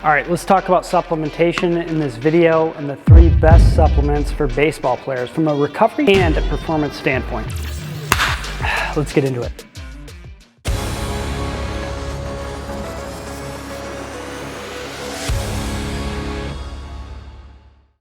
All right, let's talk about supplementation in this video and the 3 best supplements for baseball players from a recovery and a performance standpoint. Let's get into it.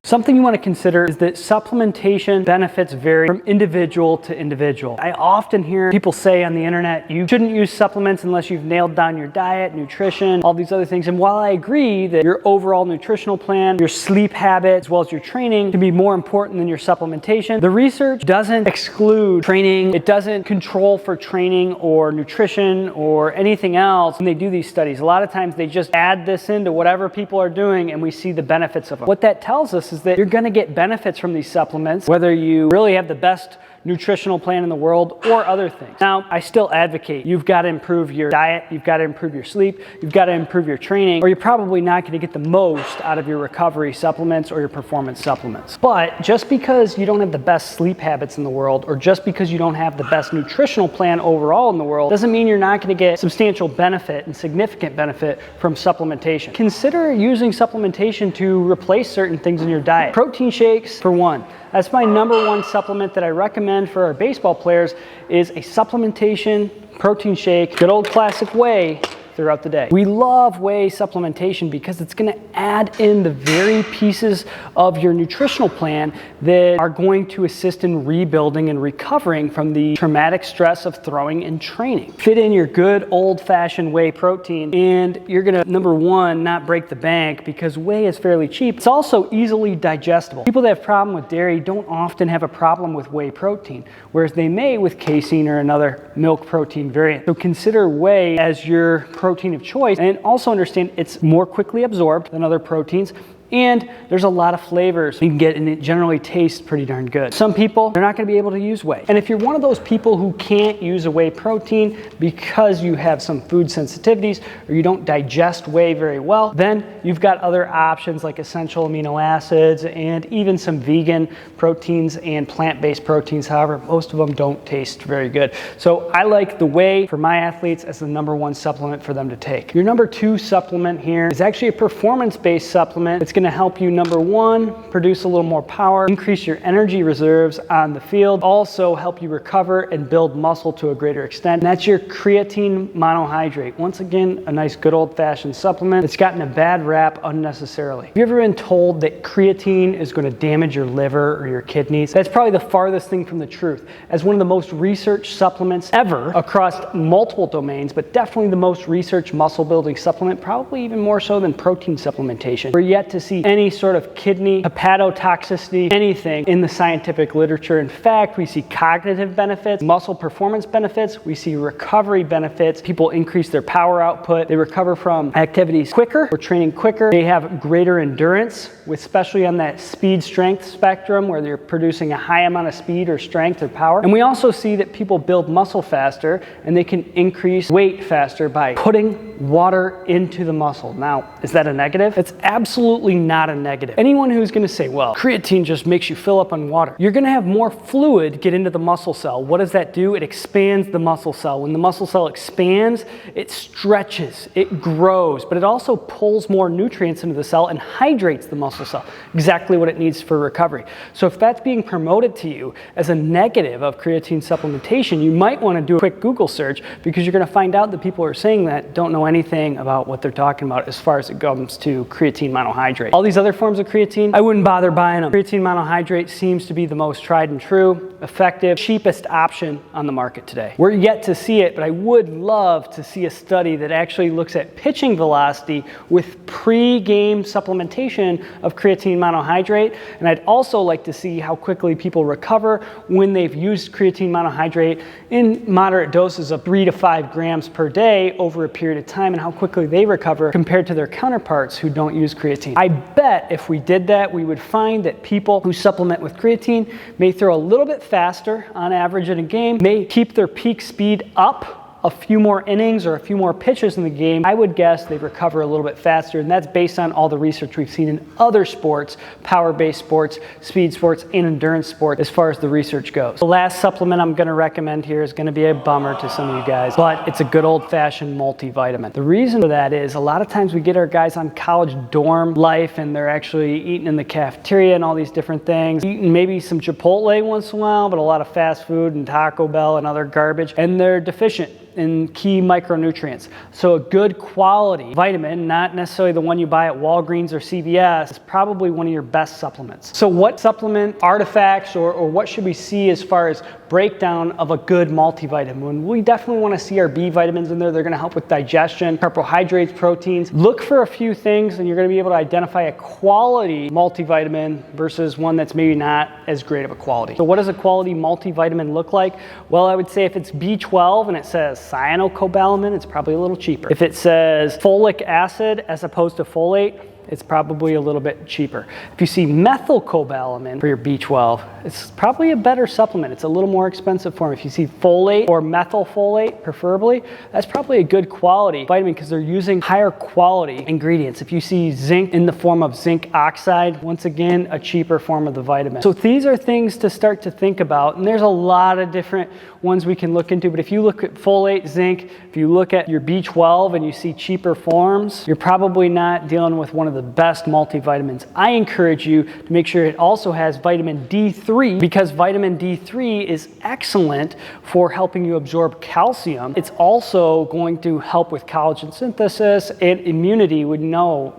Something you want to consider is that supplementation benefits vary from individual to individual. I often hear people say on the internet, you shouldn't use supplements unless you've nailed down your diet, nutrition, all these other things. And while I agree that your overall nutritional plan, your sleep habits, as well as your training can be more important than your supplementation, the research doesn't exclude training. It doesn't control for training or nutrition or anything else when they do these studies. A lot of times they just add this into whatever people are doing and we see the benefits of them. What that tells us is that you're going to get benefits from these supplements, whether you really have the best nutritional plan in the world or other things. Now, I still advocate you've got to improve your diet, you've got to improve your sleep, you've got to improve your training, or you're probably not going to get the most out of your recovery supplements or your performance supplements. But just because you don't have the best sleep habits in the world, or just because you don't have the best nutritional plan overall in the world, doesn't mean you're not going to get substantial benefit and significant benefit from supplementation. Consider using supplementation to replace certain things in your diet. Protein shakes, for one. That's my #1 supplement that I recommend for our baseball players is a supplementation protein shake, good old classic whey, throughout the day. We love whey supplementation because it's going to add in the very pieces of your nutritional plan that are going to assist in rebuilding and recovering from the traumatic stress of throwing and training. Fit in your good old-fashioned whey protein and you're going to, #1, not break the bank because whey is fairly cheap. It's also easily digestible. People that have problem with dairy don't often have a problem with whey protein, whereas they may with casein or another milk protein variant. So consider whey as your protein of choice, and also understand it's more quickly absorbed than other proteins, and there's a lot of flavors you can get, and it generally tastes pretty darn good. Some people, they're not going to be able to use whey. And if you're one of those people who can't use a whey protein because you have some food sensitivities or you don't digest whey very well, then you've got other options like essential amino acids and even some vegan proteins and plant-based proteins. However, most of them don't taste very good. So I like the whey for my athletes as the #1 supplement for them to take. Your #2 supplement here is actually a performance-based supplement. It's going to help you, #1, produce a little more power, increase your energy reserves on the field, also help you recover and build muscle to a greater extent. And that's your creatine monohydrate. Once again, a nice good old-fashioned supplement. It's gotten a bad rap unnecessarily. Have you ever been told that creatine is going to damage your liver or your kidneys? That's probably the farthest thing from the truth. As one of the most researched supplements ever across multiple domains, but definitely the most researched muscle-building supplement, probably even more so than protein supplementation. We're yet to see any sort of kidney hepatotoxicity, anything in the scientific literature. In fact, we see cognitive benefits, muscle performance benefits, we see recovery benefits. People increase their power output, they recover from activities quicker or training quicker, they have greater endurance, especially on that speed strength spectrum where they're producing a high amount of speed or strength or power. And we also see that people build muscle faster and they can increase weight faster by putting water into the muscle. Now, is that a negative? It's absolutely not a negative. Anyone who's going to say, well, creatine just makes you fill up on water, you're going to have more fluid get into the muscle cell. What does that do? It expands the muscle cell. When the muscle cell expands, it stretches, it grows, but it also pulls more nutrients into the cell and hydrates the muscle cell. Exactly what it needs for recovery. So if that's being promoted to you as a negative of creatine supplementation, you might want to do a quick Google search, because you're going to find out that people who are saying that don't know anything about what they're talking about as far as it comes to creatine monohydrate. All these other forms of creatine, I wouldn't bother buying them. Creatine monohydrate seems to be the most tried and true, effective, cheapest option on the market today. We're yet to see it, but I would love to see a study that actually looks at pitching velocity with pre-game supplementation of creatine monohydrate. And I'd also like to see how quickly people recover when they've used creatine monohydrate in moderate doses of 3 to 5 grams per day over a period of time, and how quickly they recover compared to their counterparts who don't use creatine. I bet if we did that, we would find that people who supplement with creatine may throw a little bit faster on average in a game, may keep their peak speed up a few more innings or a few more pitches in the game, I would guess they'd recover a little bit faster, and that's based on all the research we've seen in other sports, power-based sports, speed sports, and endurance sports as far as the research goes. The last supplement I'm gonna recommend here is gonna be a bummer to some of you guys, but it's a good old-fashioned multivitamin. The reason for that is a lot of times we get our guys on college dorm life and they're actually eating in the cafeteria and all these different things, eating maybe some Chipotle once in a while, but a lot of fast food and Taco Bell and other garbage, and they're deficient in key micronutrients. So a good quality vitamin, not necessarily the one you buy at Walgreens or CVS, is probably one of your best supplements. So what supplement artifacts or what should we see as far as breakdown of a good multivitamin? We definitely want to see our B vitamins in there. They're going to help with digestion, carbohydrates, proteins. Look for a few things and you're going to be able to identify a quality multivitamin versus one that's maybe not as great of a quality. So what does a quality multivitamin look like? Well, I would say if it's B12 and it says cyanocobalamin, it's probably a little cheaper. If it says folic acid as opposed to folate, it's probably a little bit cheaper. If you see methylcobalamin for your B12, it's probably a better supplement. It's a little more expensive form. If you see folate or methylfolate, preferably, that's probably a good quality vitamin because they're using higher quality ingredients. If you see zinc in the form of zinc oxide, once again, a cheaper form of the vitamin. So these are things to start to think about, and there's a lot of different ones we can look into, but if you look at folate, zinc, if you look at your B12 and you see cheaper forms, you're probably not dealing with one of the best multivitamins. I encourage you to make sure it also has vitamin D3 because vitamin D3 is excellent for helping you absorb calcium. It's also going to help with collagen synthesis and immunity. We know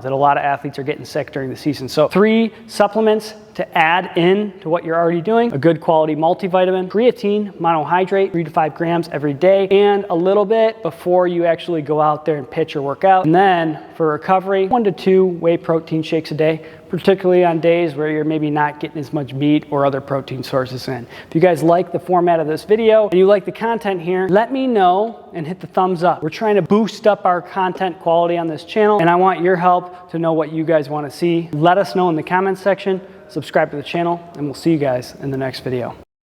that a lot of athletes are getting sick during the season. So 3 supplements to add in to what you're already doing: a good quality multivitamin, creatine, monohydrate, 3 to 5 grams every day, and a little bit before you actually go out there and pitch or work out. And then for recovery, 1 to 2 whey protein shakes a day, particularly on days where you're maybe not getting as much meat or other protein sources in. If you guys like the format of this video and you like the content here, let me know and hit the thumbs up. We're trying to boost up our content quality on this channel, and I want your help to know what you guys want to see. Let us know in the comments section. Subscribe to the channel, and we'll see you guys in the next video.